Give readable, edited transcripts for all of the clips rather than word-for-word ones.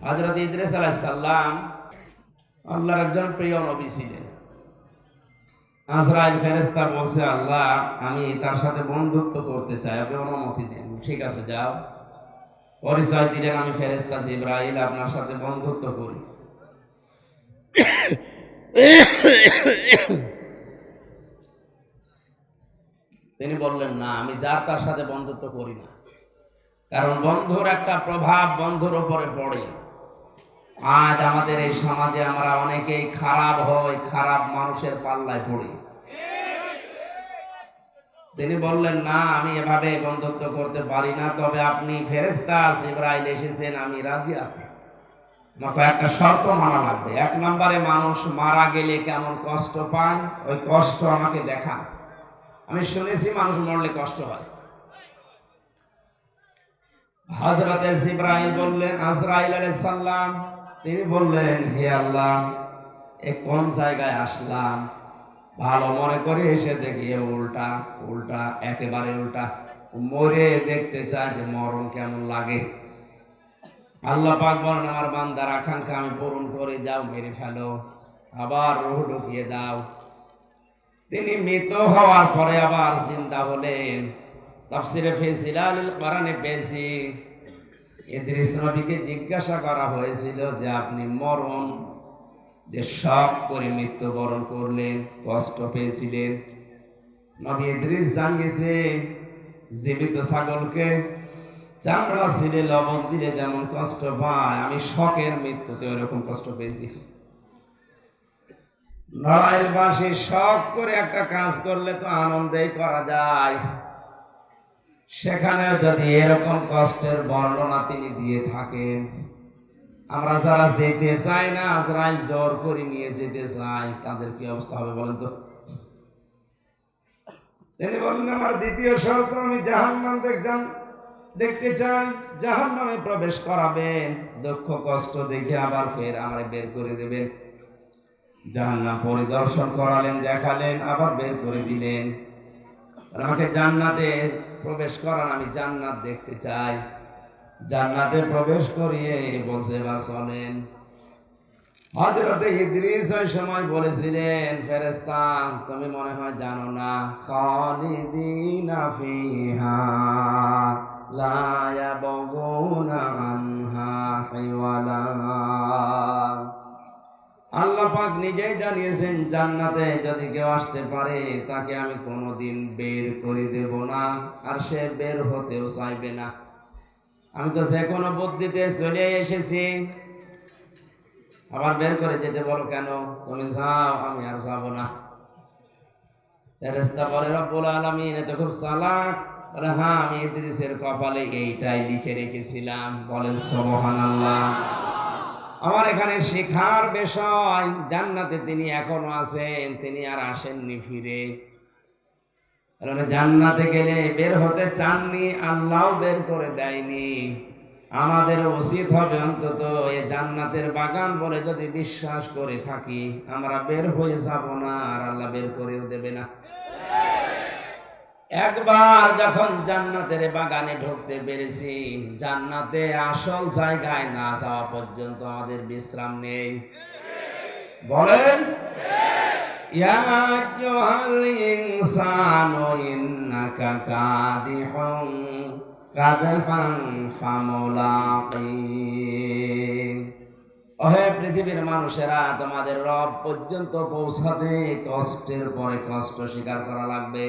হযরত ইদ্রিস আলাইহিস সালাম আল্লাহর একজন প্রিয় নবী ছিলেন। আজরাইল ফেরেশতা বলছে, আল্লাহ আমি তার সাথে বন্ধুত্ব করতে চাই, আপনি অনুমতি দেন। ঠিক আছে, যাও। পরিচয় দিলেন, আমি ফেরেশতা জিবরাইল, আপনার সাথে বন্ধুত্ব করি। তিনি বললেন, না, আমি যার তার সাথে বন্ধুত্ব করি না, কারণ বন্ধুর একটা প্রভাব বন্ধুর উপরে পড়ে। আজ আমাদের এই সমাজে আমরা অনেকেই খারাপ হই, খারাপ মানুষের পাল্লায় পড়ি। তিনি বললেন, না, আমি এভাবে বন্ধুত্ব করতে পারি না, তবে আপনি ফেরেশতা জিবরাইল এসেছেন, আমি রাজি আছি। আমার কয়েকটা শর্ত মানা লাগবে। 1 নম্বরে, মানুষ মারা গেলে কেমন কষ্ট পায়, ওই কষ্ট আমাকে দেখান। আমি শুনেছি মানুষ মরলে কষ্ট হয়। হযরতে জিবরাইল বললেন, আজরাইল আলাইহিস সালাম, তিনি বললেন, হে আল্লাহ, এ কোন জায়গায় আসলাম? ভালো মনে করে এসে দেখি উল্টা উল্টা, একেবারে উল্টা। মরে দেখতে চায় যে মরণ কেমন লাগে। আল্লাহ পাক বলেন, আমার বান্দার আকাঙ্ক্ষা আমি পূরণ করে, যাও মেরে ফেলো, আবার রূহ ঢুকিয়ে দাও। তিনি মৃত হওয়ার পরে আবার জিন্দা হলেন। তাফসিরে ফি জিলালিল কোরআনে পেয়েছি, ইদ্রিস নবীকে জিজ্ঞাসা করা হয়েছিল যে আপনি মরণ যে শখ করে মৃত্যুবরণ করলেন, কষ্ট পেয়েছিলেন। নবী ইদ্রিস জানিয়েছে, জীবিত ছাগলকে চামড়া ছিলে লবণ দিলে যেমন কষ্ট পায়, আমি শখের মৃত্যুতে ওইরকম কষ্ট পেয়েছি। নড়াইলবাসী শখ করে একটা কাজ করলে তো আনন্দেই করা যায়, সেখানে যদি এরকম কষ্টের বর্ণনা তিনি দিয়ে থাকেন, আমরা যারা যেতে চাই না, আজরাইল জোর করে নিয়ে যেতে চাই, তাদের কি অবস্থা হবে বলেন তো? তিনি বললেন, আমার দ্বিতীয় শর্ত, আমি জাহান্নাম দেখতে চাই, জাহান্নামে প্রবেশ করাবেন, দুঃখ কষ্ট দেখে আবার ফের আমারে বের করে দেবেন। জাহান্নাম পরিদর্শন করালেন, দেখালেন, আবার বের করে দিলেন। আমাকে জান্নাতে প্রবেশ করান, আমি জান্নাত দেখতে চাই। জান্নাতে প্রবেশ করিয়ে বলছে, এবার চলেন। হযরতে ইদ্রিস ওই সময় বলেছিলেন, ফেরেশতা তুমি মনে হয় জানো না, খালিদিনা ফিহা লা ইয়াবগুনা আনহা হিওয়ালা। আল্লাহ পাক নিজেই জানিয়েছেন, জান্নাতে যদি কেউ আসতে পারে, তাকে আমি কোনোদিন বের করে দেব না, আর সে বের হতেও চাইবে না। আমি তো যে কোনো বুদ্ধিতে চলে এসেছি, আবার বের করে যেতে বলো কেন? তুমি যাও, আমি আর যাব না। ফেরেশতা বলে, রব্বুল আলামিন এত খুব চালাক। বলে, হ্যাঁ, আমি ইদ্রিসের কপালে এইটাই লিখে রেখেছিলাম। বলেন সুবহানাল্লাহ। আমার এখানে শেখার বিষয়, জান্নাতে তিনি এখনো আছেন, তিনি আর আসেননি ফিরে। জান্নাতে গেলে বের হতে চাননি, আল্লাহ বের করে দেয়নি। আমাদের উচিত হবে অন্তত এই জান্নাতের বাগান বলে যদি বিশ্বাস করে থাকি, আমরা বের হয়ে যাব না, আর আল্লাহ বের করেও দেবে না। একবার যখন জান্নাতের বাগানে ঢুকতে পেরেছি, জান্নাতে আসল জায়গায় না যাওয়া পর্যন্ত আমাদের বিশ্রাম নেই। বলেন, ইয়া আইয়ুহাল ইনসানু ইন্নাকা কাদিহুন কাদহান ফামুলাকি। ওহে পৃথিবীর মানুষেরা, তোমাদের রব পর্যন্ত পৌঁছাতে কষ্টের পরে কষ্ট স্বীকার করা লাগবে,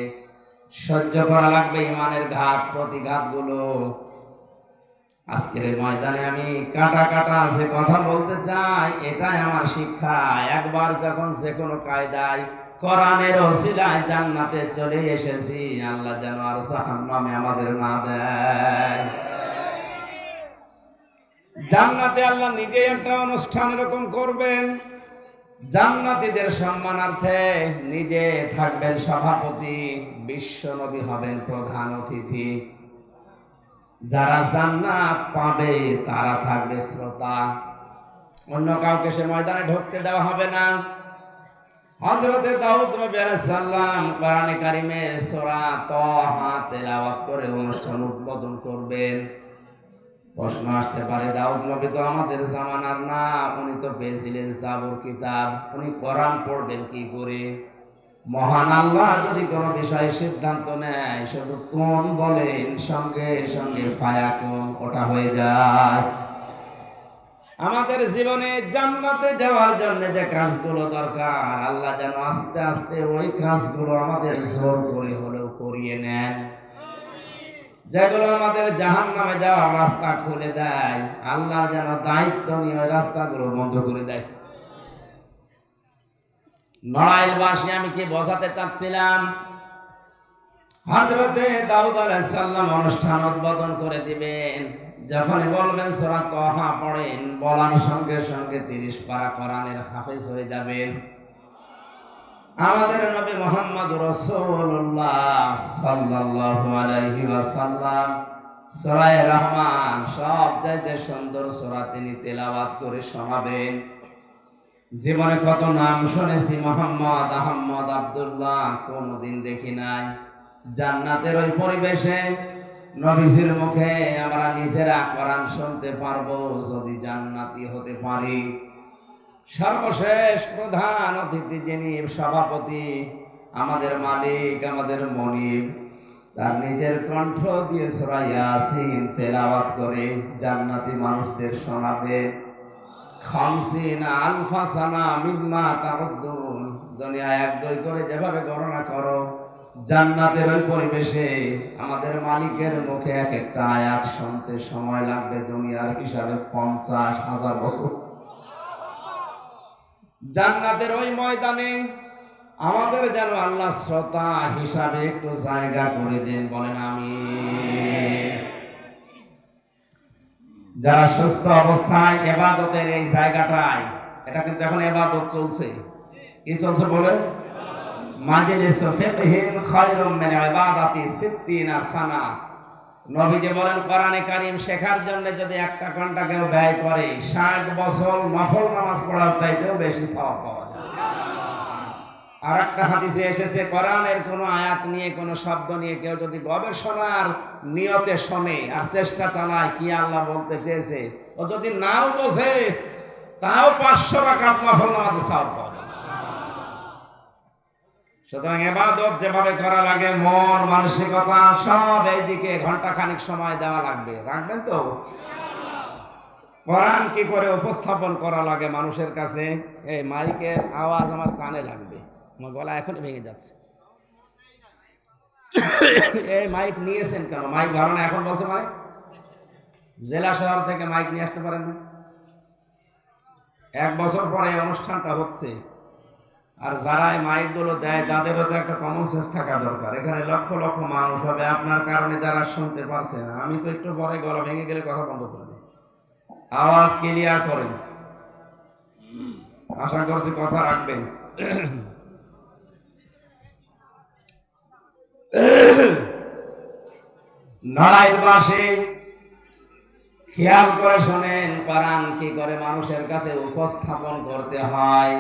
সহ্য করা লাগবে ইমানের ঘাত প্রতিঘাত গুলো। আজকের এই ময়দানে আমি কাটা কাটা যে কথা বলতে চাই, এটাই আমার শিক্ষা। একবার যখন যে কোনো কায়দায় কোরআনের ওসিলায় জান্নাতে চলে এসেছি, আল্লাহ যেন আর জাহান্নামে আমাদের না দেয়। জান্নাতে আল্লাহ নিজে একটা অনুষ্ঠান এরকম করবেন, জান্নাতীদের সম্মানার্থে নিজে থাকবেন সভাপতি, বিশ্ব নবী হবেন প্রধান অতিথি। যারা জান্নাত পাবে তারা থাকবে শ্রোতা, অন্য কাউকে সে ময়দানে ঢুকতে দেওয়া হবে না। হযরতে দাউদ নবী আলাইহিস সালাম কোরআনে কারিমের সূরা তাহা তেলাওয়াত করে অনুষ্ঠান উদ্বোধন করবেন। প্রশ্ন আসতে পারে, দাউদ নবী তো আমাদের জামানার না, উনি তো পেয়েছিলেন জাবুর কিতাব, উনি কোরআন পড়বেন কি করে? মহান আল্লাহ যদি কোনো বিষয়ে সিদ্ধান্ত নেয়, শুধু কোন বলেন, সঙ্গে সঙ্গে ফায়াকুন, ওটা হয়ে যায়। আমাদের জীবনে জান্নাতে যাওয়ার জন্য যে কাজগুলো দরকার, আল্লাহ যেন আস্তে আস্তে ওই কাজগুলো আমাদের জোর করে হলেও করিয়ে নেন। যেগুলো আমাদের জাহান্নামে যাওয়ার রাস্তা খুলে দেয়, আল্লাহ যেন দায়িত্ব নিয়ে ওই রাস্তাগুলো বন্ধ করে দেয়। নড়াইলবাসী আমি কি বোঝাতে চাচ্ছিলাম, হযরতে দাউদ আলাইহিস সালাম অনুষ্ঠান উদ্বোধন করে দিবেন। যখন বলবেন সূরা তাহা পড়েন, বলার সঙ্গে সঙ্গে 30 পারা কোরআনের হাফেজ হয়ে যাবেন। আমাদের নবী মুহাম্মদ রাসূলুল্লাহ সাল্লাল্লাহু আলাইহি ওয়াসাল্লাম সূরা রহমান সবচাইতে সুন্দর সূরা তিনি তেলাওয়াত করে শোনাবেন। জীবনে কত নাম শুনেছি, মোহাম্মদ, আহমদ, আব্দুল্লাহ, কোনদিন দেখি নাই। জান্নাতের ওই পরিবেশে নবীজির মুখে আমরা নিজেরা কোরআন শুনতে পারবো যদি জান্নাতি হতে পারি। সর্বশেষ প্রধান অতিথি যিনি সভাপতি, আমাদের মালিক, আমাদের মনিব, তার নিজের কণ্ঠ দিয়ে সূরা ইয়াসিন তেলাওয়াত করে জান্নাতি মানুষদের শোনাবে। 50 আলফা সানা মিম্মা তাউদ্দুন, দুনিয়া 1-2 করে যেভাবে গণনা করো, জান্নাতের ওই পরিবেশে আমাদের মালিকের মুখে এক একটা আয়াত শুনতে সময় লাগবে দুনিয়ার হিসাবে 50,000 বছর। জান্নাতের ওই ময়দানে আমাদের যেন আল্লাহ শ্রোতা হিসাবে একটু জায়গা করে দেন, বলেন আমিন। যারা সুস্থ অবস্থায় ইবাদতের এই জায়গাটায়, এটা কিন্তু এখন ইবাদত চলছে, কি চলছে বলেন? মাজলিস ফিকহিন খায়রুম মিন ইবাদাতি 60 সানা। নবীজি বলেন, কোরআনে কারীম শেখার জন্য যদি 1 ঘন্টা কেউ ব্যয় করে, 60 বছর নফল নামাজ পড়ার চাইতেও বেশি সওয়াব পাওয়া যায়। আর একটা হাদিসে এসেছে, কোরআনের কোনো আয়াত নিয়ে, কোনো শব্দ নিয়ে কেউ যদি গবেষণার নিয়তে শোনে আর চেষ্টা চালায় কি আল্লাহ বলতে চেয়েছে, ও যদি নাও বোঝে, তাও 500 রাকাত নফল নামাজে সওয়াব পাওয়া যায়। সুতরাং ইবাদত যেভাবে করা লাগে, মন, মানসিকতা সব এইদিকে ঘন্টা খানিক সময় দেওয়া লাগবে। রাখবেন তো? কোরআন কি করে উপস্থাপন করা লাগে মানুষের কাছে, এই মাইকের আওয়াজ আমার কানে লাগবে, আমার গলা এখন ভেঙে যাচ্ছে। এই মাইক নিয়েছেন কেন? মাইক ভালো না এখন বলছে মাইক? জেলা শহর থেকে মাইক নিয়ে আসতে পারেন না? 1 বছর পরে এই অনুষ্ঠানটা হচ্ছে, আর যারা এই মাইকগুলো দেয় তাদেরও তো একটা কমন সেন্স থাকা দরকার। এখানে লক্ষ লক্ষ মানুষ হবে, আপনার কারণে যারা শুনতে পারছে না, আমি তো একটু পরে গলা ভেঙে গেলে কথা বন্ধ করে দিই। আওয়াজ ক্লিয়ার করেন, আশা করছি কথা রাখবেন। নড়াইলবাসী খেয়াল করে শোনেন, কোরআন কি করে মানুষের কাছে উপস্থাপন করতে হয়।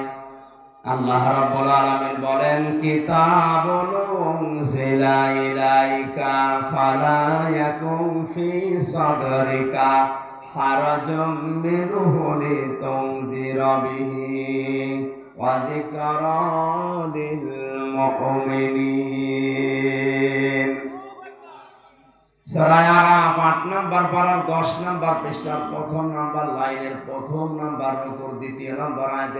আল্লাহ রাব্বুল আলামিন বলেন, কিতাবুন উনজিলা ইলাইকা ফালা ইয়াকুম ফি সাদরিকা হারাজুম মিনহু লিতুনজিরা বিহি ওয়া যিকরা লিল মুমিনিন। সূরা আরাফ 8 নম্বর পারার 10 নম্বর পৃষ্ঠার 1 নম্বর লাইনের 1 নম্বর উপর 2 নম্বর আয়াত।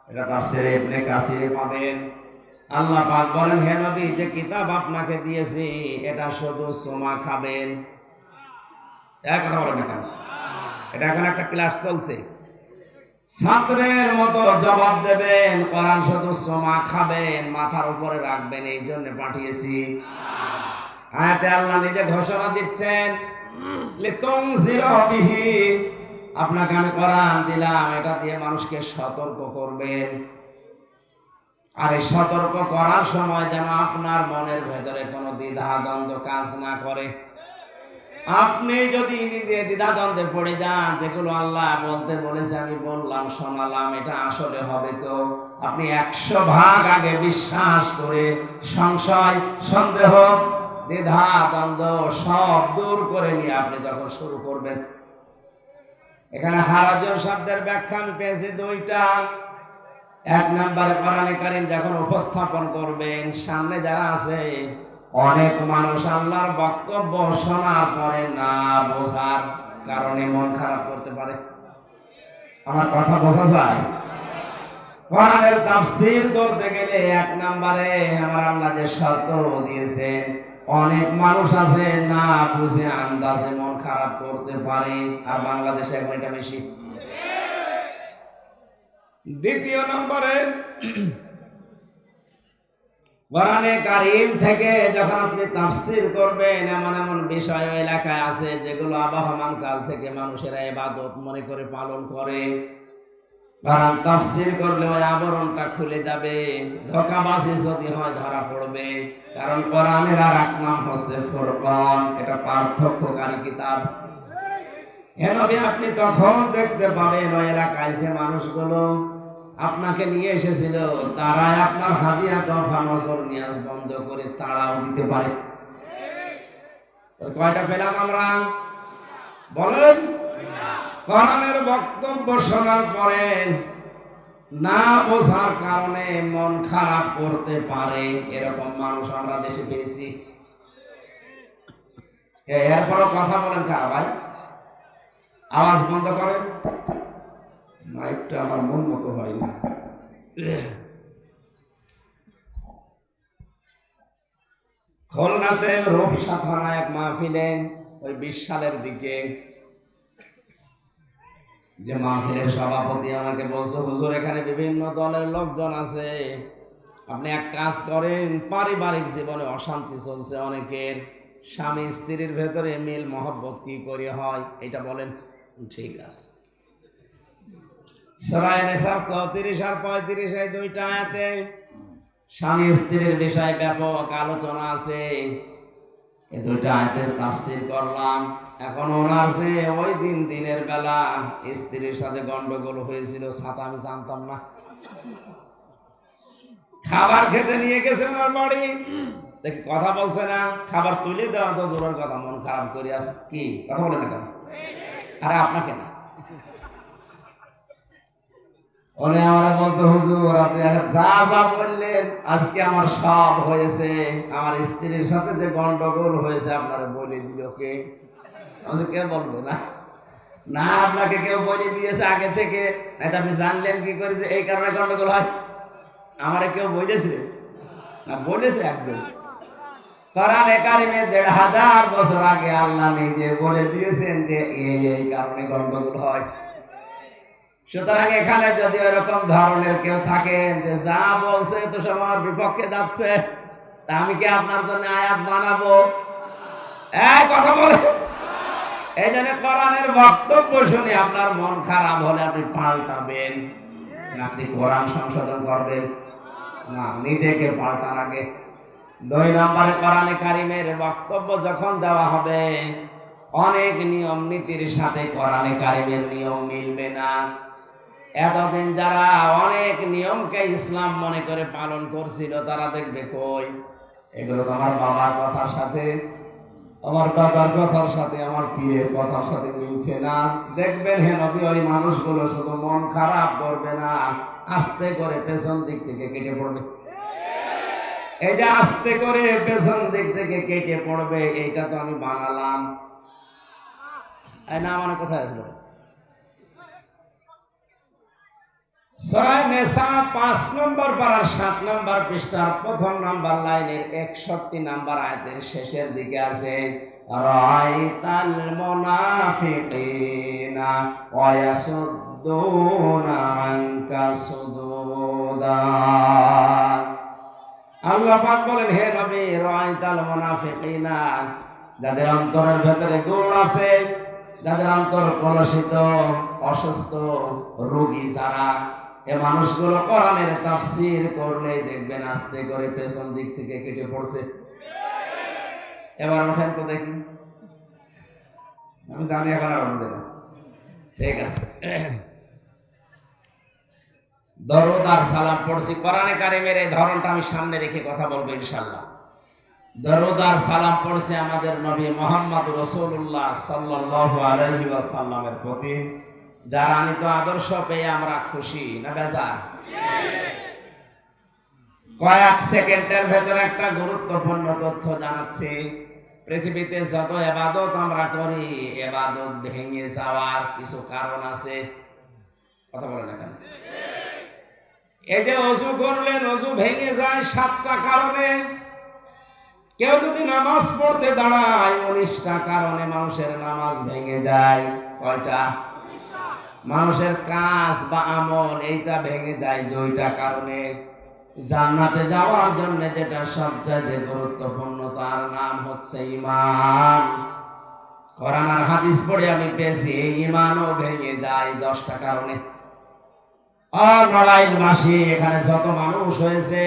এটা তাফসীরে ইবনে কাসিরে পাবেন। আল্লাহ পাক বলেন, হে নবী, যে কিতাব আপনাকে দিয়েছি এটা শুধু সুমা খাবেন। এক কথা বলেন না কেন? এটা এখন একটা ক্লাস চলছে, ছাত্রের মতো জবাব দেবেন। কোরআন শুধু সুমা খাবেন, মাথার উপরে রাখবেন, এই জন্য পাঠিয়েছি। আয়াতে আল্লাহ নিজে ঘোষণা দিচ্ছেন, লিতুনজিরা বিহি, আপনাকে আমি কোরআন দিলাম, এটা দিয়ে মানুষকে সতর্ক করবেন। আর এই সতর্ক করার সময় যেন আপনার মনের ভেতরে কোনো দ্বিধা দ্বন্দ্ব কাজ না করে। আপনি যদি নিজে দ্বিধা দ্বন্দ্বে পড়ে যান, যেগুলো আল্লাহ বলতে বলেছে আমি বললাম, শোনালাম, এটা আসলে হবে, তো আপনি 100 ভাগ আগে বিশ্বাস করে সংশয় সন্দেহ দ্বিধা দ্বন্দ্ব সব দূর করে নিয়ে আপনি যখন শুরু করবেন। এখানে হারাজন শব্দের ব্যাখ্যা আমি পেয়েছি দুইটা। এক নম্বরে কোরআনে কারীম যখন উপস্থাপন করবেন, সামনে যারা আছে অনেক মানুষ আল্লাহর বক্তব্য শোনার পরে না বোঝার কারণে মন খারাপ করতে পারে। আমার কথা বোঝা যায়? কোরআনের তাফসীর করতে গেলে এক নম্বরে আমার আল্লাহ যে শর্ত দিয়েছেন, অনেক মানুষ আছে না বুঝে আন্দাজে মন খারাপ করতে পারে, আর বাংলাদেশে এখন এটা বেশি। দ্বিতীয় নম্বরে কোরআনে কারীম থেকে যখন আপনি তাফসীর করবেন, এমন এমন বিষয় এলাকায় আছে যেগুলো আবহমান কাল থেকে মানুষেরা ইবাদত মনে করে পালন করে। কারণ তাফসীর করলে ওই আবরণটা খুলে যাবে, ধোঁকাবাজি যদি হয় ধরা পড়বে। কারণ কোরআনের আর এক নাম হচ্ছে ফুরকান, এটা পার্থক্যকারী কিতাব। আপনি তখন দেখতে পাবেন ওই এলাকায় যে মানুষগুলো আপনাকে নিয়ে এসেছিল, তারাই আপনার হাদিয়া তফা নজর নিয়াজ বন্ধ করে তাড়াও দিতে পারে। কয়টা পেলাম আমরা? বলেন। কোরআনের বক্তব্য শোনার পরে না বোঝার কারণে মন খারাপ করতে পারে, এরকম মানুষ আমরা দেশে পেয়েছি। এরপরও কথা বলেন কা ভাই? আওয়াজ বন্ধ করেন, মাইকটা আমার মন মতো হয় না। খুলনাতে রূপসা থানা এক মাহফিলে ওই 20 সালের দিকে যে মাহফিলের সভাপতি আমাকে বলছে, হুজুর এখানে বিভিন্ন দলের লোকজন আছে, আপনি এক কাজ করেন, পারিবারিক জীবনে অশান্তি চলছে অনেকের, স্বামী স্ত্রীর ভেতরে মিল মহব্বত কি করে হয় এটা বলেন। ঠিক আছে। সূরা নিসা 34 আর 35 এই দুইটা আয়াতে স্বামী স্ত্রীর বিষয়ে ব্যাপক আলোচনা আছে। এই দুইটা আয়াতের তাফসীর করলাম। এখন ওনার যে ওই দিনের বেলা স্ত্রীর সাথে গন্ডগোল হয়েছিল, সাথে আমি জানতাম না। খাবার খেতে নিয়ে গেছে ওনার বাড়ি, দেখি কথা বলছে না, খাবার তুলে দেওয়া তো দূরের কথা, মন খারাপ করে আসে। কি কথা বলে না কেন? আরে আপনাকে না, উনি আমার বলতো, হুজুর আপনি যা যা বললেন আজকে আমার সব হয়েছে, আমার স্ত্রীর সাথে যে গন্ডগোল হয়েছে আপনারা বলে দিল কে? আমি কে বলবো না? না আপনাকে কেউ বলে দিয়েছে আগে থেকে, নাকি আপনি জানলেন কি করে যে এই কারণে গন্ডগোল হয়? আমারে কেউ বলেছে না? বলেছে একজন। কোরআনে কারিমে 1500 বছর আগে আল্লাহ নিজে বলে দিয়েছেন যে এই কারণে গন্ডগোল হয়। সুতরাং এখানে যদি এরকম ধরনের কেউ থাকেন যে যা বলছে তো সব আমার বিপক্ষে যাচ্ছে, তা আমি কি আপনার জন্য আয়াত বানাবো? এই কথা বলে। এই জন্য কোরআনের বক্তব্য শুনে আপনার মন খারাপ হলে আপনি পাল্টাবেন না, আপনি কোরআন সংশোধন করবেন না, নিজেকে পাল্টান আগে। 2 নম্বরে কোরআনে কারিমের বক্তব্য যখন দেওয়া হবে, অনেক নিয়ম নীতির সাথে কোরআনে কারিমের নিয়ম মিলবে না। এতদিন যারা অনেক নিয়মকে ইসলাম মনে করে পালন করছিল, তারা দেখবে কই এগুলো তো আমার বাবার কথার সাথে, আমার দাদার কথার সাথে, আমার পীরের কথার সাথে মিলছে না। দেখবেন হে নবী, ওই মানুষগুলো শুধু মন খারাপ করবে না, আস্তে করে পেছন দিক থেকে কেটে পড়বে। এই যে আস্তে করে পেছন দিক থেকে কেটে পড়বে, এইটা তো আমি বানালাম না, মানে কোথায় আসবো? সূরা নিসা 5 নম্বর পারার 7 নম্বর পৃষ্ঠার 1 নম্বর লাইনের 61 নম্বর আয়াতের শেষের দিকে আছে, রাআইতাল মুনাফিকিনা ওয়া ইয়াসুদ্দুনা আনকা সুদুদা। আল্লাহ পাক বলেন, হে নবী, রাআইতাল মুনাফিকিনা, যাদের অন্তরের ভেতরে গুণ আছে, যাদের অন্তর কলুষিত, অসুস্থ, রোগী যারা, এ মানুষগুলো কোরআনের তাফসীর করলে দেখবেন আস্তে করে পেছন দিক থেকে কেটে পড়ছে। এবার ওঠেন তো দেখি, আমি জানি এখন আর উঠবে না। ঠিক আছে, দরুদ আর সালাম পড়ছি। কোরআনে কারিমের এই ধরনটা আমি সামনে রেখে কথা বলবো ইনশাআল্লাহ। দরুদ আর সালাম পড়ছে আমাদের নবী মুহাম্মদ রাসূলুল্লাহ সাল্লাল্লাহু আলাইহি ওয়াসাল্লামের প্রতি, যার আনিত আদর্শ পেয়ে আমরা খুশি না বেজার? কয়েক সেকেন্ডের ভেতরে একটা গুরুত্বপূর্ণ তথ্য জানাচ্ছি। পৃথিবীতে যত ইবাদত আমরা করি, ইবাদত ভেঙে যাওয়ার কিছু কারণ আছে। কথা বলেন এখন। এই যে ওযু করলেন, ওযু ভেঙে যায় 7টা কারণে। কেউ যদি নামাজ পড়তে দাঁড়ায় 19টা কারণে মানুষের নামাজ ভেঙে যায়। কয়টা? মানুষের কাজ বা আমল এইটা ভেঙে যায় 2টা কারণে। জান্নাতে যাওয়ার জন্য যেটা সবচেয়ে গুরুত্বপূর্ণ, তার নাম হচ্ছে ঈমান। কোরআন আর হাদিস পড়ে আমি পেয়েছি ঈমানও ভেঙে যায় 10টা কারণে। নড়াইলবাসী এখানে যত মানুষ হয়েছে,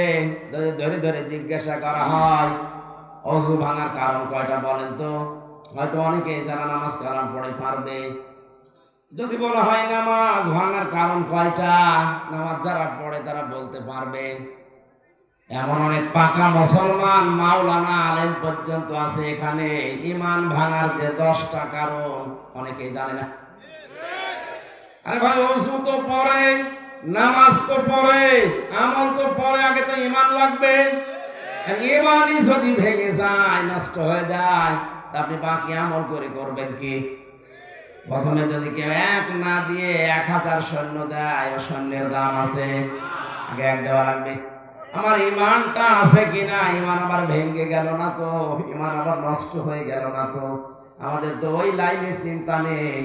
ধরে ধরে জিজ্ঞাসা করা হয় ওযু ভাঙার কারণ কয়টা বলেন তো। হয়তো অনেকেই যারা নামাজ কালাম পড়ে পারবে। যদি বলা হয় নামাজ ভাঙার কারণ কয়টা, নামাজ যারা পড়ে তারা বলতে পারবে। এমন অনেক পাকা মুসলমান মাওলানা আলেম পর্যন্ত আছে এখানে, ঈমান ভাঙার যে 10টা কারণ অনেকেই জানে না। আরে ভাই, ওযু তো পড়ে, নামাজ তো পড়ে, আমল তো পড়ে, আগে তো ঈমান লাগবে। ঈমানই যদি ভেঙে যায়, নষ্ট হয়ে যায়, তা আপনি বাকি আমল করে করবেন কি? প্রথমে যদি কেউ 1 না দিয়ে 1000 সৈন্য দেয়, ও সৈন্যের দাম আছে, আগে 1 দেওয়া লাগবে। আমার ঈমানটা আছে কিনা, ঈমান আবার ভেঙে গেল না তো, ঈমান আবার নষ্ট হয়ে গেল না তো। আমাদের তো ওই লাইনে চিন্তা নেই।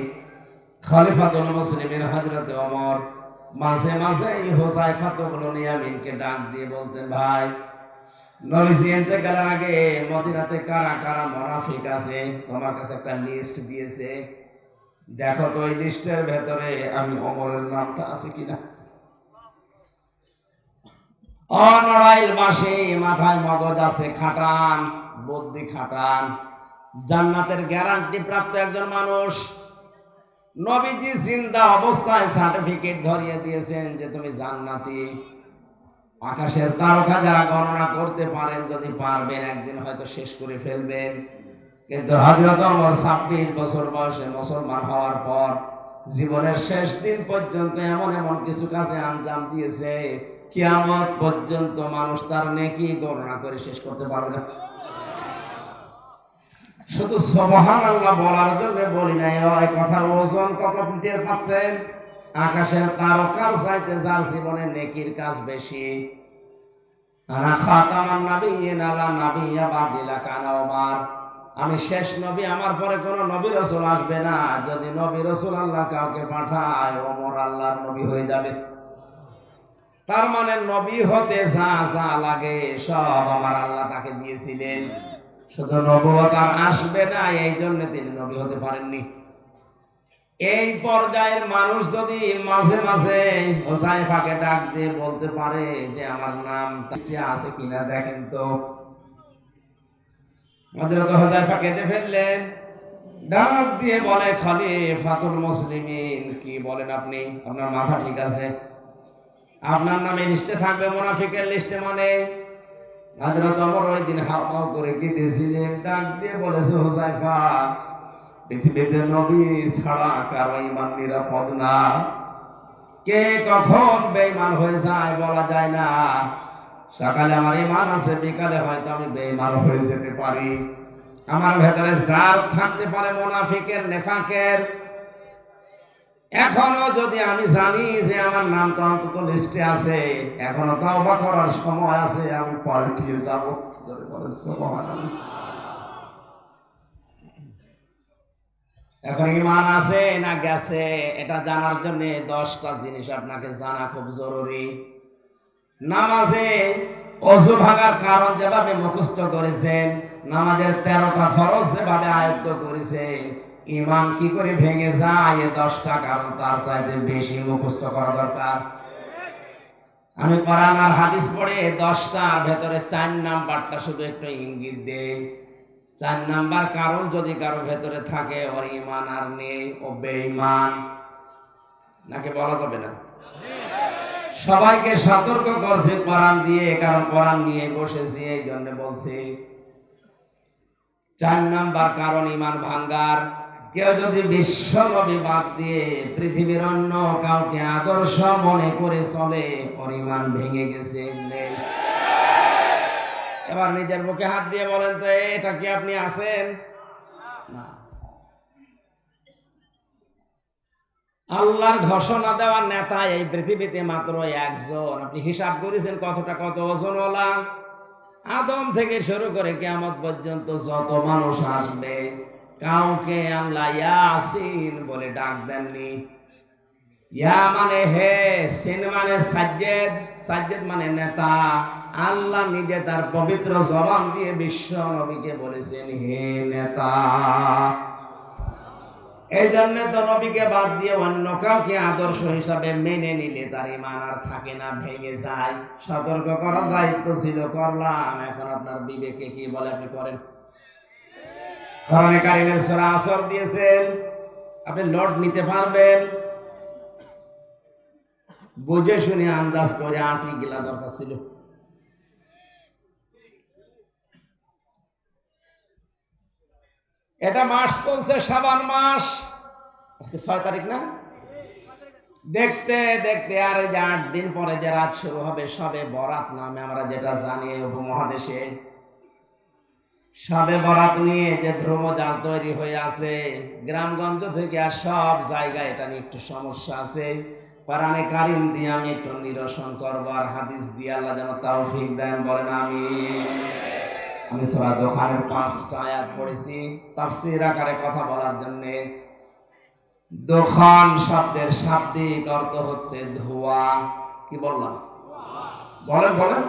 খলিফাতুল মুসলিমিন হযরত ওমর মাঝে মাঝে এই হুযায়ফা ইবনে ইয়ামিনকে ডাক দিয়ে বলতেন, ভাই নবীজি ইন্তেকালের আগে মদিনাতে কারা কারা মুনাফিক আছে তোমার কাছে একটা লিস্ট দিয়েছে, দেখো তো ওই লিস্টের ভেতরে আমি ওমরের নামটা আছে কিনা। নড়াইলবাসী মাথায় মগজ আছে, খাটান, বুদ্ধি খাটান। জান্নাতের গ্যারান্টি প্রাপ্ত একজন মানুষ। নবীজি জিন্দা অবস্থায় সার্টিফিকেট ধরিয়ে দিয়েছেন যে তুমি জান্নাতি। আকাশের তারকা যারা গণনা করতে পারেন, যদি পারবেন একদিন হয়তো শেষ করে ফেলবেন। কিন্তু হযরত ওমর 26 বছর বয়সে মুসলমান হওয়ার পর জীবনের শেষ দিন পর্যন্ত এমন এমন কিছু কাজে আঞ্জাম দিয়েছে, কিয়ামত পর্যন্ত মানুষ তার নেকি গণনা করে শেষ করতে পারবে না। শুধু সুবহানাল্লাহ বলার জন্য বলি নাই, ওই কথার ওজন কত টের পাচ্ছেন? আকাশের তারকার চাইতে যার জীবনে নেকির কাজ বেশি। আনা খাতামান নাবিয়্যিন আলা নাবিয়্যা বাদিলা কানা ওমর। আমি শেষ নবী, আমার পরে কোন নবী রাসূল আসবে না। যদি নবী রাসূল আল্লাহ কাউকে পাঠায়, ওমর আল্লাহর নবী হয়ে যাবে। তার মানে নবী হতে যা যা লাগে সব আমার আল্লাহ তাকে দিয়েছিলেন, শুধু নবুয়ত আর আসবে না, এই জন্য তিনি নবী হতে পারেননি। এই পর্যায়ের মানুষ যদি মাঝে মাঝে হুযায়ফাকে ডাক দিয়ে বলতে পারে যে আমার নাম আছে কিনা দেখেন তো। হযরত হুযায়ফা কেঁদে ফেললেন, ডাক দিয়ে বলে, খলিফাতুল মুসলিমিন, কি বলেন আপনি? আপনার মাথা ঠিক আছে? আপনার নামে লিস্টে থাকবে মুনাফিকের লিস্টে? মানে হযরত ওমর ওই দিন হাওমাও করে কেঁদেছিলেন। ডাক দিয়ে বলেছে, হুযায়ফা, পৃথিবীতে নবী ছাড়া কারো ঈমান নিরাপদ না। কে কখন বেঈমান হয়ে যায় বলা যায় না। সকালে আমার ঈমান আছে, বিকালে হয়তো আমি বেঈমান হয়ে যেতে পারি। আমার ভেতরে জার থাকতে পারে মুনাফিকের, নেফাকের। এখনো যদি আমি জানি যে আমার নামটা অন্তত লিস্টে আছে, এখনো তওবা করার সময় আছে, আমি পাল্টিয়ে যাব। সুবহানাল্লাহ। এখন ঈমান আছে না গেছে, এটা জানার জন্য 10টা জিনিস আপনাকে জানা খুব জরুরি। নামাজে ওযু ভাঙার কারণ যেভাবে মুখস্থ করেছেন, নামাজের 13টা ফরজ যেভাবে আয়ত্ত করেছেন, ঈমান কি করে ভেঙে যায় এই 10টা কারণ তার চাইতে বেশি মুখস্থ করা দরকার। আমি কোরআন আর হাদিস পড়ে 10টার ভেতরে 4 নাম্বারটা শুধু একটু ইঙ্গিত দেই। 4 নাম্বার কারণ যদি কারো ভেতরে থাকে, ওর ঈমান আর নেই, ও বেঈমান। নাকি বলা যাবে না? সবাইকে সতর্ক করছে কোরআন দিয়ে, কারণ কোরআন নিয়ে বসেছি, এই জন্য বলছি। 4 নাম্বার কারণ ঈমান ভাঙ্গার, কেউ যদি বিশ্ব নবী বাদ দিয়ে পৃথিবীর অন্য কাউকে আদর্শ মনে করে চলে, ওর ঈমান ভেঙে গেছে। এবার নিজের বুকে হাত দিয়ে বলেন তো, এটা কি আপনি আছেন? না। আল্লাহর ঘোষণা দেওয়ার নেতা এই পৃথিবীতে মাত্র একজন। আপনি হিসাব করেছেন কত ওজনওয়ালা? আদম থেকে শুরু করে কিয়ামত পর্যন্ত যত মানুষ আসবে, কাউকে আল্লাহ ইয়াসিন বলে ডাক দেননি। ইয়া মানে হে, সিন মানে সাজ্জেদ, সাজ্জেদ মানে নেতা। আল্লাহ নিজে তার পবিত্র জবান দিয়ে বিশ্ব নবীকে বলেছেন হে নেতা। এই জন্য তো নবীকে বাদ দিয়ে অন্য কাউকে আদর্শ হিসাবে মেনে নিলে তার ঈমান আর থাকে না, ভেঙে যায়। সতর্ক করার দায়িত্ব ছিল, করলাম। এখন আপনার বিবেকে কি বলে আপনি করেন। কোরআনে কারীমের সূরা আসর দিয়েছেন, আপনি লোড নিতে পারবেন, বুঝে শুনে আন্দাজ করে আটি গিলা দরকার ছিল। এটা মাস চলছে, শাবান মাস, আজকে 6 তারিখ না? দেখতে দেখতে আর এই যে 8 দিন পরে যে রাত শুরু হবে, সবে বরাত নামে আমরা যেটা জানি এই উপমহাদেশে, সবে বরাত নিয়ে যে ধ্রুবজাল তৈরি হয়ে আছে গ্রামগঞ্জ থেকে আর সব জায়গায়, এটা নিয়ে একটু সমস্যা আছে। কোরআনে কারীম দিয়ে আমি একটু নিরসন করবো, আর হাদিস দিয়ে আল্লাহ যেন তৌফিক দেন, বলেন আমিন। আমি সূরা দোখানের 5টা আয়াত পড়েছি তাফসীর আকারে কথা বলার জন্য। দোখান শব্দের শাব্দিক অর্থ হচ্ছে ধোঁয়া। কি বললাম? বলেন বলেন।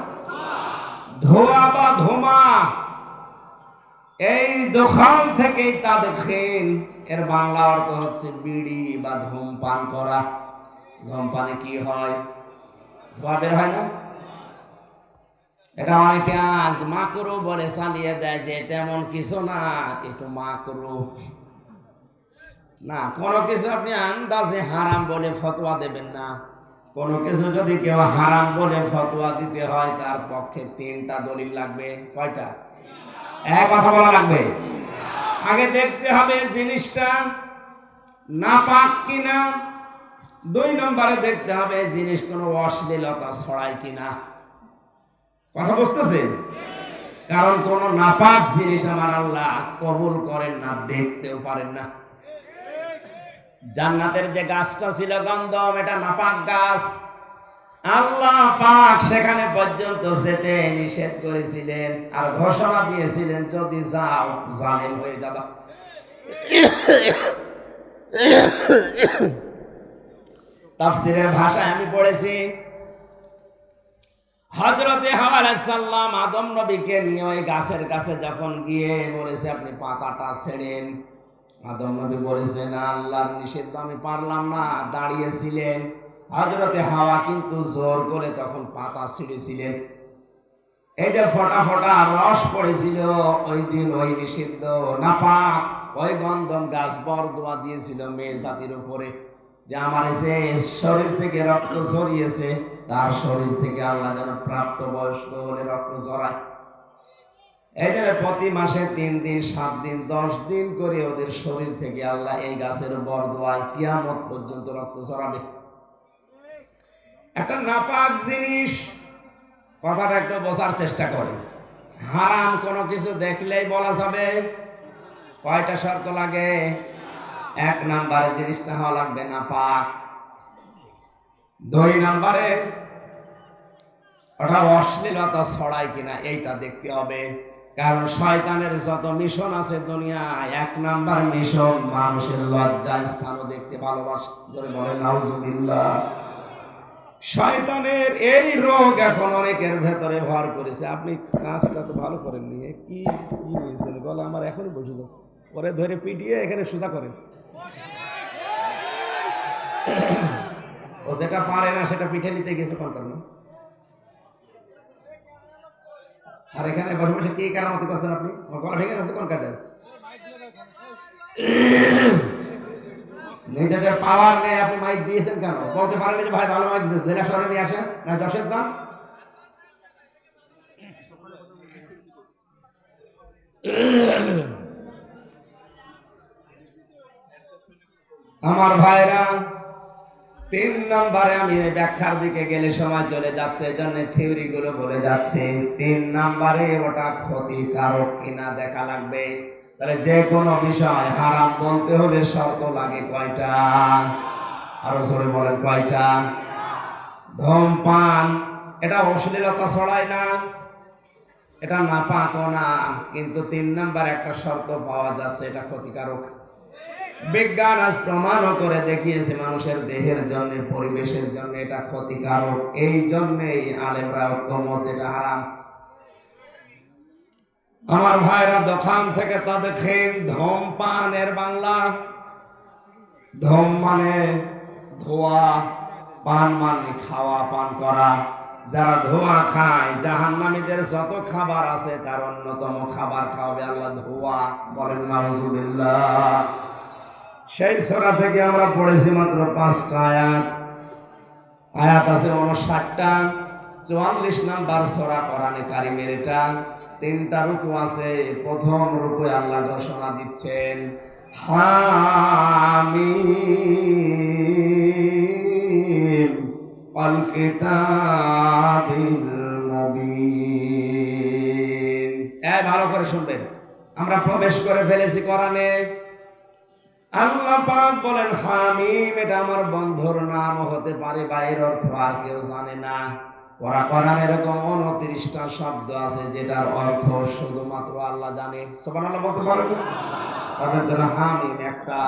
ধোঁয়া বা ধোঁয়া। এই দোখান থেকেই তাদখিন, এর বাংলা অর্থ হচ্ছে বিড়ি বা ধূমপান করা। ধূমপানে কি হয়? ধোঁয়া বের হয় না? এটা অনেকে আজ মাকরু বলে চালিয়ে দেয়, যে তেমন কিছু না, একটু মাকরু না। কোনো কিছু আপনি আন্দাজে হারাম বলে ফতোয়া দেবেন না। কোনো কিছু যদি কেউ হারাম বলে ফতোয়া দিতে হয়, তার পক্ষে 3টা দলিল লাগবে। কয়টা? এক কথা বলা লাগবে। আগে দেখতে হবে জিনিসটা নাপাক কিনা। 2 নম্বরে দেখতে হবে জিনিস কোনো অশ্লীলতা ছড়ায় কিনা। কথা বুঝতেছেন? কারণ কোন নাপাক জিনিস আমার আল্লাহ কবুল করেন না, দেখতেও পারেন না। জান্নাতের যে গাছটা ছিল গন্ধম, এটা নাপাক গাছ। আল্লাহ পাক সেখানে পর্যন্ত যেতে নিষেধ করেছিলেন, আর ঘোষণা দিয়েছিলেন যদি যাও জালিম হয়ে যাবা। তাফসীরের ভাষায় আমি পড়েছি, হযরতে হাওয়া আলাইহিস সালাম আদম নবীকে নিয়ে ওই গাছের কাছে যখন গিয়ে বলেছে আপনি পাতাটা ছেড়েন, আদম নবী বলেছে না, আল্লাহর নিষেধ আমি পারলাম না, দাঁড়িয়েছিলেন। হযরতে হাওয়া কিন্তু জোর করে তখন পাতা ছিঁড়েছিলেন। এই যে ফোঁটা ফোঁটা রস পড়েছিল, ওই দিন ওই নিষিদ্ধ নাপাক ওই গন্ধম গাছ বরদোয়া দিয়েছিল মেয়ে জাতির উপরে, যে আমার যে শরীর থেকে রক্ত ঝরিয়েছে, তার শরীর থেকে আল্লাহ যেন প্রাপ্ত বয়স্ক হলে রক্ত ঝরায়। এই জন্য প্রতি মাসে 3 দিন 7 দিন 10 দিন করে ওদের শরীর থেকে আল্লাহ এই গাছের বরদোয়ায় কিয়ামত পর্যন্ত রক্ত ঝরাবে। একটা নাপাক জিনিস, কথাটা একটু বোঝার চেষ্টা করেন। হারাম কোনো কিছু দেখলেই বলা যাবে। কয়টা শর্ত লাগে? 1 নম্বরে জিনিসটা হওয়া লাগবে নাপাক। 2 নম্বরে ওটা অশ্লীলতা ছড়ায় কিনা এইটা দেখতে হবে। কারণ শয়তানের যত মিশন আছে দুনিয়ায়, 1 নাম্বার মিশন মানুষের লজ্জা স্থানও দেখতে ভালোবাসে। জোরে বলেন নাউজুবিল্লাহ। শয়তানের এই রোগ এখন অনেকের ভেতরে ভর করেছে। আপনি কাজটা তো ভালো করেননি, কি নিয়েছেন গলা আমার এখনই বসে যাচ্ছে, পরে ধরে পিটিয়ে এখানে সোজা করেন। ও যেটা পারে না সেটা পিঠে নিতে গেছে কোন কারণে? আর এখানে বসে বসে কি কারামতি করছেন আপনি? গলা ভেঙে গেছে কোন কাজে? নিজেদের পাওয়ার নেই, আপনি মাইক দিয়েছেন কেন? বলতে পারেন যে ভাই ভালো মাইক দিয়েছে, জেলা শহরে নিয়ে আসেন না যশোর যান। আমার ভাইরা, 3 নম্বরে আমি এই ব্যাখ্যার দিকে গেলে সময় চলে যাচ্ছে, এই জন্য থিওরি গুলো বলে যাচ্ছে। 3 নম্বরে ওটা ক্ষতিকারক কিনা দেখা লাগবে। তাহলে যে কোনো বিষয় হারাম বলতে হলে শর্ত লাগে কয়টা? আরো জোরে বলেন কয়টা? ধূমপান এটা অশ্লীলতা ছড়ায় না, এটা নাপাকও না, কিন্তু 3 নম্বর একটা শর্ত পাওয়া যাচ্ছে, এটা ক্ষতিকারক। বিজ্ঞান আজ প্রমাণও করে দেখিয়েছে মানুষের দেহের জন্য, পরিবেশের জন্য এটা ক্ষতিকারক। এই জন্যই আলেমরা ঐক্যমত এটা হারাম। আমার ভাইরা, দোকান থেকে তা দেখেন ধূমপানের বাংলা। ধূম মানে ধোয়া, পান মানে খাওয়া, পান করা। যারা ধোয়া খায়, জাহান্নামীদের যত খাবার আছে তার অন্যতম খাবার খাওয়াবে আল্লাহ ধোয়া। বলেন নাউজুবিল্লাহ। সেই সূরা থেকে আমরা পড়েছি মাত্র 5টা আয়াত। আয়াত আছে 59টা। 44 নাম্বার সূরা কোরআনে কারিমের এটা। 3টা রুকু আছে। প্রথম রুকুয়ে আল্লাহ ঘোষণা দিচ্ছেন হামিম ওয়াল কিতাবিল মুবিন। ভালো করে শুনবেন, আমরা প্রবেশ করে ফেলেছি কোরআনে। আল্লাহ পাক বলেন হামিম, এটা আমার বন্ধুর নাম হতে পারে, বাইরের অর্থ আর কেউ জানে না। কোরআনে এরকম 29টা শব্দ আছে যেটার অর্থ শুধুমাত্র আল্লাহ জানে। সুবহানাল্লাহ বলতে পারবেন? তাদের জন্য হামিম একটা।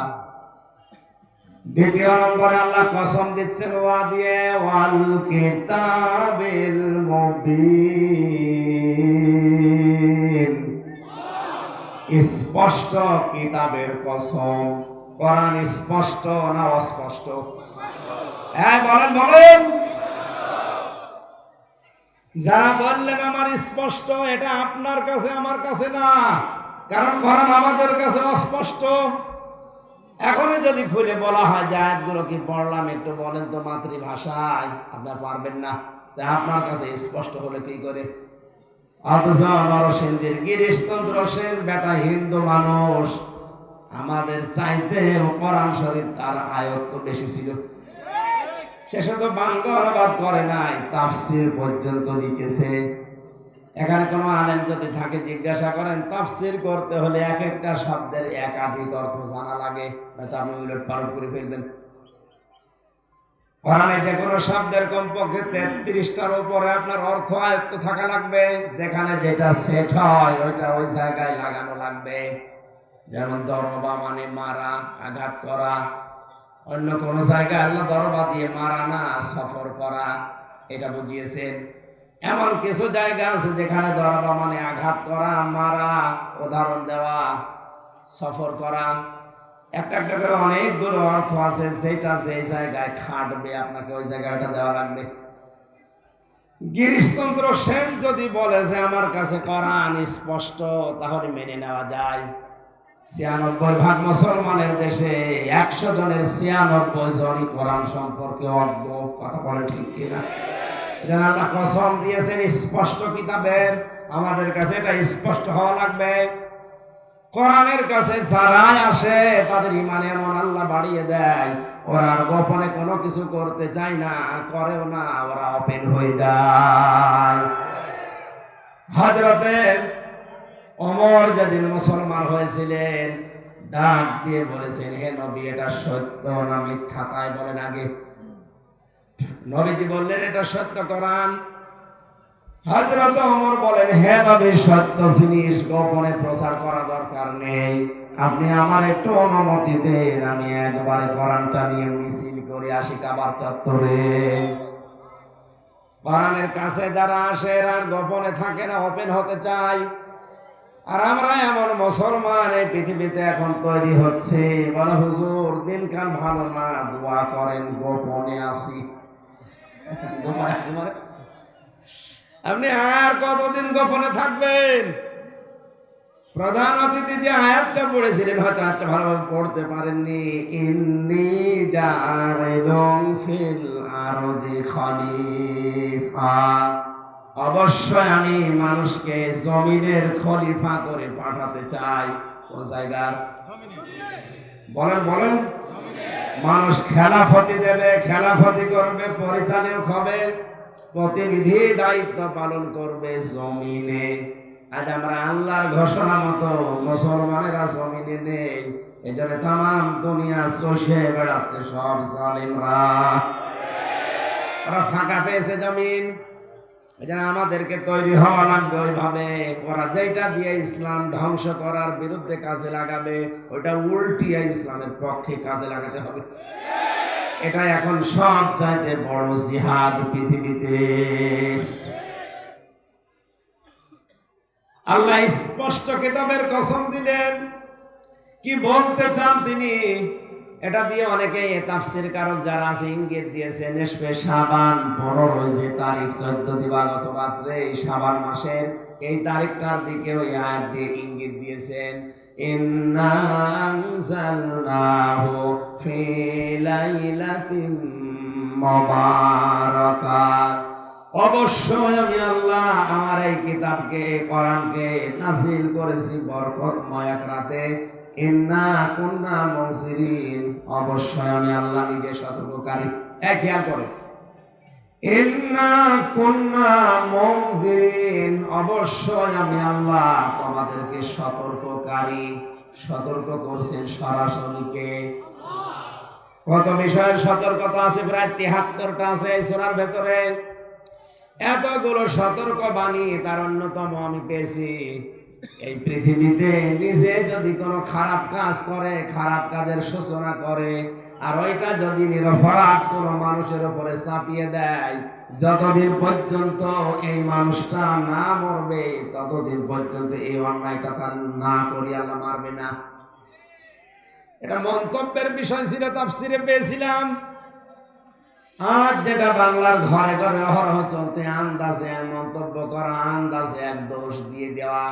দ্বিতীয় নম্বরে আল্লাহ কসম দিচ্ছেন ওয়া দিয়ে, ওয়াল কিতাবিল মুবিন, স্পষ্ট কিতাবের কসম। কোরআন স্পষ্ট না অস্পষ্ট? বলেন বলেন। যারা বললেন আমার স্পষ্ট, এটা আপনার কাছে আমার কাছে না, কারণ কোরআন আমাদের কাছে অস্পষ্ট। এখনই যদি খুলে বলা হয় যে আয়াতগুলো কি পড়লাম একটু বলেন তো মাতৃভাষায়, আপনার পারবেন না। তাই আপনার কাছে স্পষ্ট হলে কি করে? অথচ নরসিংদীর গিরিশচন্দ্র সেন বেটা হিন্দু মানুষ, আমাদের চাইতে কোরআন শরীফ তার আয়ত্ত বেশি ছিল। সে শুধু বাংলা অনুবাদ করে নাই, তাফসীর পর্যন্ত লিখেছে। এখানে কোনো আলেম যদি থাকে জিজ্ঞাসা করেন, তাফসীর করতে হলে এক একটা শব্দের একাধিক অর্থ জানা লাগে, নয়তো আপনি উলট পালট করে ফেলবেন। কোরআনে যে কোনো শব্দের কমপক্ষে 33টার উপরে আপনার অর্থ আয়ত্ত থাকা লাগবে। যেখানে যেটা সেট হয় ওইটা ওই জায়গায় লাগানো লাগবে। যেমন দরবা মানে মারা, আঘাত করা। অন্য কোন জায়গায় আল্লাহ দরবা দিয়ে মারা না, সফর করা, এটা বুঝিয়েছেন। এমন কিছু জায়গা আছে যেখানে দরবা মানে আঘাত করা, মারা, উদাহরণ দেওয়া, সফর করা। একটা একটা করে অনেকগুলো অর্থ আছে, সেটা যে জায়গায় খাটবে আপনাকে ওই জায়গাটা দেওয়া লাগবে। গিরিশচন্দ্র সেন যদি বলে যে আমার কাছে কোরআন স্পষ্ট, তাহলে মেনে নেওয়া যায়। 96 ভাগ মুসলমানের দেশে 100 জনের 96 জনই কোরআন সম্পর্কে অজ্ঞ। কথা বলে ঠিক কিনা? এটা আল্লাহ কসম দিয়েছেন স্পষ্ট কিতাবের, আমাদের কাছে এটা স্পষ্ট হওয়া লাগবে। কোরআনের কাছে যারাই আসে তাদের ইমান এমন আল্লাহ বাড়িয়ে দেয়, ওরা আর গোপনে কোনো কিছু করতে চায় না, করেও না, ওরা ওপেন হয়ে যায়। হযরতে ওমর যেদিন মুসলমান হয়েছিলেন, ডাক দিয়ে বলেছেন, হে নবী, এটা সত্য না মিথ্যা তাই বলেন আগে। নবীজি বললেন এটা সত্য কোরআন। হযরত ওমর বলেন, হে নবী, সত্য জিনিস গোপনে প্রচার করা দরকার নেই, আপনি আমার একটু অনুমতি দেন, আমি একবারে কোরআনটা নিয়ে মিছিল করে আসি কাবার চত্বরে। কোরআনের কাছে যারা আসে এরা গোপনে থাকে না, ওপেন হতে চায়। আর আমরা এমন মুসলমান এই পৃথিবীতে এখন তৈরি হচ্ছে, বলে হুজুর দিনকাল ভালো না, দোয়া করেন, গোপনে আসি। আপনি আর কতদিন গোপনে থাকবেন? প্রধান অতিথি যে আয়াতটা পড়েছিলেন, হয়তো আয়াতটা ভালোভাবে পড়তে পারেননি। ইন্নী জাইলুন ফিল আরদি খলিফা, অবশ্যই আমি মানুষকে জমিনের খলিফা করে পাঠাতে চাই। কোন জায়গার? বলেন বলেন। মানুষ খেলাফতি দেবে, খেলাফতি করবে, পরিচালক হবে, প্রতিনিধি দায়িত্ব পালন করবে জমিনে। আজ আমরা আল্লাহর ঘোষণা মতো মুসলমানেরা জমিনে নেই, এই জন্য তাম দুনিয়া চষে বেড়াচ্ছে সব জালিমরা। ওরা ফাঁকা পেয়েছে জমিন, এই জন্য আমাদেরকে তৈরি হওয়া লাগবে ওইভাবে। ওরা যেটা দিয়ে ইসলাম ধ্বংস করার বিরুদ্ধে কাজে লাগাবে, ওইটা উল্টিয়ে ইসলামের পক্ষে কাজে লাগাতে হবে। এটা এখন সব চাইতে বড় জিহাদ পৃথিবীতে। আল্লাহ স্পষ্ট কিতাবের কসম দিলেন। কি বলতে চান তিনি? এটা দিয়ে অনেকে তাফসীর কারক যারা আছে ইঙ্গিত দিয়েছেন, নিষ্পে শাবান 15 যে তারিখ 14 দিবাগত রাত্রে এই শাবান মাসের এই তারিখটার দিকে ওই আয়াত দিয়ে ইঙ্গিত দিয়েছেন। ইন্না আনজালনাহু ফি লাইলাতিন মুবারাকাহ, অবশ্যই আমি আল্লাহ আমার এই কিতাবকে, কোরআনকে নাযিল করেছি বরকতময় এক রাতে। ইন্না কুন্না মুনজিরিন, অবশ্যই আমি আল্লাহ নিজে সতর্ককারী। খেয়াল করে, ইন্না কুন্না মুনজিরিন, অবশ্যই আমি আল্লাহ তোমাদেরকে সতর্ককারী। সতর্ক করছেন সরাসরি কে? কত বিষয়ের সতর্কতা আছে, প্রায় 73টা আছে এই সূরার ভেতরে। এতগুলো সতর্ক বাণী তার অন্যতম আমি পেয়েছি। এই পৃথিবীতে নিজে যদি কোনো খারাপ কাজ করে, খারাপ কাজের সূচনা করে, আর ওইটা যদি নিরপরাধ কোনো মানুষের উপরে চাপিয়ে দেয়, যতদিন পর্যন্ত এই মানুষটা না মরবে ততদিন পর্যন্ত এই অন্যায়টা তার না করি আল্লাহ মারবে না। এটা মন্তব্যের বিষয় ছিল, তাফসীরে পেয়েছিলাম। আর যেটা বাংলার ঘরে ঘরে অহরহ চলতে, আন্দাজে মন্তব্য করা, আন্দাজে এক দোষ দিয়ে দেওয়া।